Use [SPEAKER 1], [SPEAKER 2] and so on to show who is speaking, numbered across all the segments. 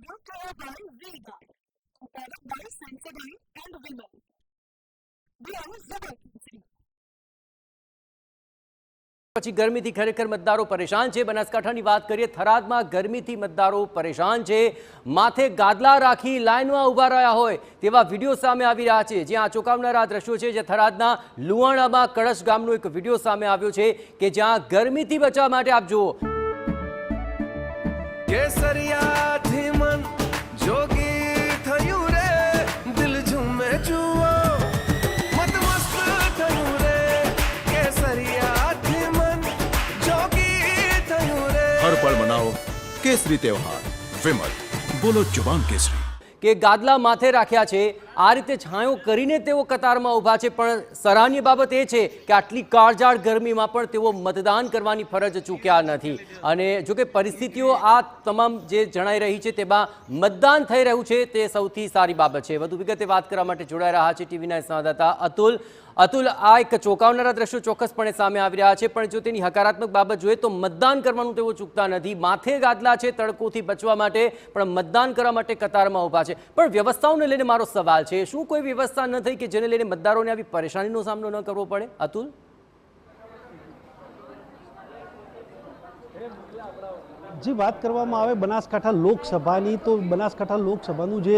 [SPEAKER 1] Declared by VGuard, appointed by Sensodyne and Women.
[SPEAKER 2] પછી ગરમીથી ખરેખર મતદારો પરેશાન છે। બનાસકાંઠાની વાત કરીએ, થરાદમાં ગરમીથી મતદારો પરેશાન છે। માથે ગાદલા રાખી લાઇનમાં ઊભા રહ્યા હોય તેવા વિડીયો સામે આવી રહ્યા છે। જ્યાં ચોંકાવનારા દ્રશ્યો છે, જે થરાદના લુવાણામાં કળશ ગામનો એક વિડીયો સામે આવ્યો છે કે જ્યાં ગરમીથી બચવા માટે આપ જુઓ।
[SPEAKER 3] કેસરિયાથી મન જોગી થયું રે, દિલ ઝૂમે જુઓ મત મસ્ત થયું રે, કેસરિયાથી મન જોગી થયું રે।
[SPEAKER 4] हर पल मनाओ केसरी त्योहार। विमल, बोलो जुबान केसरी।
[SPEAKER 2] કે ગાદલા માથે રાખ્યા છે, આ રીતે છાંયો કરીને તેઓ કતારમાં ઊભા છે। પણ સરાહનીય બાબત એ છે કે આટલી કાળઝાળ ગરમીમાં પણ તેઓ મતદાન કરવાની ફરજ ચૂક્યા નથી। અને જો કે પરિસ્થિતિઓ આ તમામ જે જણાઈ રહી છે તેમાં મતદાન થઈ રહ્યું છે તે સૌથી સારી બાબત છે। વધુ વિગતે વાત કરવા માટે જોડાઈ રહ્યા છે ટીવીના સંવાદદાતા અતુલ, આ એક ચોંકાવનારા દ્રશ્યો ચોક્કસપણે સામે આવી રહ્યા છે, પણ જો તેની હકારાત્મક બાબત જોઈએ તો મતદાન કરવાનું તેઓ ચૂકતા નથી। માથે ગાદલા છે તડકોથી બચવા માટે, પણ મતદાન કરવા માટે કતારમાં ઊભા છે। પણ વ્યવસ્થાઓને લઈને મારો સવાલ છે, શું કોઈ વ્યવસ્થા ન થઈ કે જેને લઈને મતદારોને આવી પરેશાનીનો સામનો ન કરવો પડે? અતુલ,
[SPEAKER 5] જે વાત કરવામાં આવે બનાસકાંઠા લોકસભાની, તો બનાસકાંઠા લોકસભાનું જે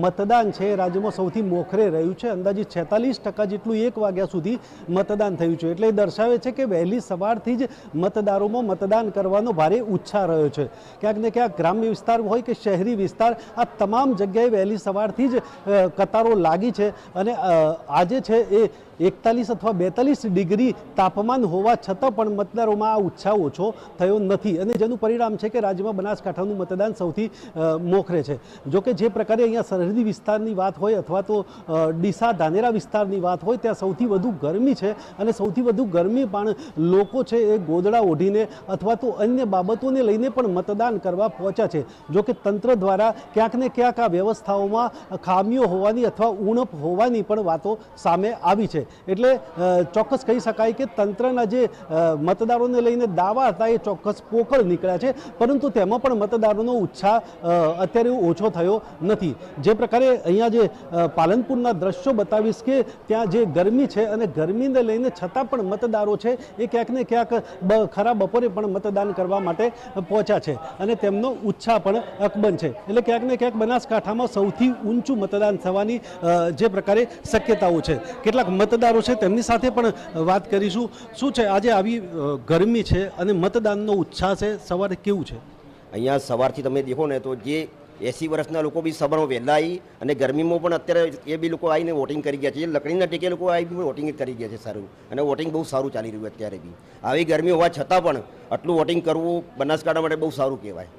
[SPEAKER 5] મતદાન છે રાજ્યમાં સૌથી મોખરે રહ્યું છે। અંદાજિત 46% જેટલું 1 વાગ્યા સુધી મતદાન થયું છે। એટલે એ દર્શાવે છે કે વહેલી સવારથી જ મતદારોમાં મતદાન કરવાનો ભારે ઉત્સાહ રહ્યો છે। ક્યાંક ને ક્યાંક ગ્રામ્ય વિસ્તાર હોય કે શહેરી વિસ્તાર, આ તમામ જગ્યાએ વહેલી સવારથી જ કતારો લાગી છે। અને આજે છે એ 41 અથવા 42 ડિગ્રી તાપમાન હોવા છતાં પણ મતદારોમાં આ ઉત્સાહ ઓછો થયો નથી। અને જેનું પરિણામ છે કે રાજ્યમાં બનાસકાંઠાનું મતદાન સૌથી મોખરે છે। જોકે જે પ્રકારે અહીંયા સરહદી વિસ્તારની વાત હોય અથવા તો ડીસા ધાનેરા વિસ્તારની વાત હોય, ત્યાં સૌથી વધુ ગરમી છે। અને સૌથી વધુ ગરમી પણ લોકો છે એ ગોદડા ઓઢીને અથવા તો અન્ય બાબતોને લઈને પણ મતદાન કરવા પહોંચ્યા છે। જોકે તંત્ર દ્વારા ક્યાંક ને ક્યાંક આ વ્યવસ્થાઓમાં ખામીઓ હોવાની અથવા ઉણપ હોવાની પણ વાતો સામે આવી છે। એટલે ચોક્કસ કહી શકાય કે તંત્રના જે મતદારોને લઈને દાવા હતા એ ચોક્કસ પોકળ નીકળ્યા છે, પરંતુ તેમાં પણ મતદારોનો ઉત્સાહ અત્યારે ઓછો થયો નથી। જે પ્રકારે અહીંયા જે પાલનપુરના દ્રશ્યો બતાવીશ કે ત્યાં જે ગરમી છે અને ગરમીને લઈને છતાં પણ મતદારો છે એ ક્યાંક ને ક્યાંક ખરા બપોરે પણ મતદાન કરવા માટે પહોંચ્યા છે અને તેમનો ઉત્સાહ પણ અકબંધ છે। એટલે ક્યાંક ને ક્યાંક બનાસકાંઠામાં સૌથી ઊંચું મતદાન થવાની જે પ્રકારે શક્યતાઓ છે। કેટલાક મતદારો છે તેમની સાથે પણ વાત કરીશું। શું છે આજે આવી ગરમી છે અને મતદાનનો ઉત્સાહ છે, સવારે કેવું છે?
[SPEAKER 6] અહીંયા સવારથી તમે દેખો ને તો જે 80 વર્ષના લોકો બી સવારમાં વહેલા આવી અને ગરમીમાં પણ અત્યારે એ બી લોકો આવીને વોટિંગ કરી ગયા છે। જે લકડીના ટેકે લોકો આવી બી વોટિંગ કરી ગયા છે સારું, અને વોટિંગ બહુ સારું ચાલી રહ્યું અત્યારે બી। આવી ગરમી હોવા છતાં પણ આટલું વોટિંગ કરવું બનાસકાંઠા માટે બહુ સારું કહેવાય।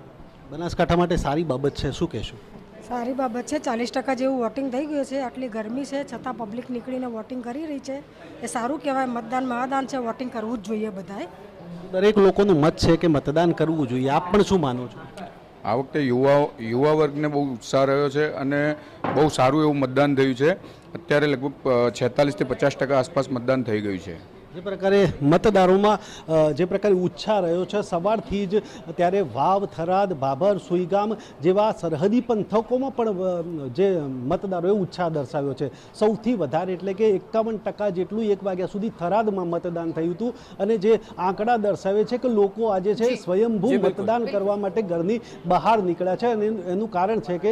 [SPEAKER 5] બનાસકાંઠા માટે સારી બાબત છે, શું કહેશું?
[SPEAKER 7] સારી બાબત છે। 40% જેવું વોટિંગ થઈ ગયું છે। આટલી ગરમી છે છતાં પબ્લિક નીકળીને વોટિંગ કરી રહી છે, એ સારું કહેવાય। મતદાન મહાદાન છે, વોટિંગ કરવું જ જોઈએ બધાએ।
[SPEAKER 5] દરેક લોકોનું મત છે કે મતદાન કરવું જોઈએ, આપ પણ શું માનો છો?
[SPEAKER 8] આ વખતે યુવા વર્ગને બહુ ઉત્સાહ રહ્યો છે અને બહુ સારું એવું મતદાન થયું છે। અત્યારે લગભગ 46 થી 50% આસપાસ મતદાન થઈ ગયું છે।
[SPEAKER 5] જે પ્રકારે મતદારોમાં જે પ્રકારે ઉત્સાહ રહ્યો છે સવારથી જ, ત્યારે વાવ, થરાદ, ભાભર, સુઈગામ જેવા સરહદી પંથકોમાં પણ જે મતદારોએ ઉત્સાહ દર્શાવ્યો છે। સૌથી વધારે એટલે કે 51% જેટલું 1 વાગ્યા સુધી થરાદમાં મતદાન થયું હતું। અને જે આંકડા દર્શાવે છે કે લોકો આજે છે સ્વયંભૂ મતદાન કરવા માટે ઘરની બહાર નીકળ્યા છે, અને એનું કારણ છે કે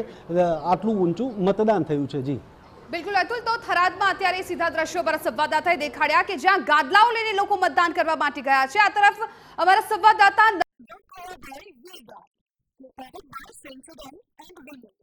[SPEAKER 5] આટલું ઊંચું મતદાન થયું છે। જી
[SPEAKER 9] બિલકુલ અતુલ, તો થરાદમાં અત્યારે સીધા દ્રશ્યો પર સંવાદદાતાએ દેખાડ્યા કે જ્યાં ગાદલાઓ લઈને લોકો મતદાન કરવા માટે ગયા છે। આ તરફ અમારા સંવાદદાતા
[SPEAKER 1] Declared by VGuard, appointed by Sensodyne and Women.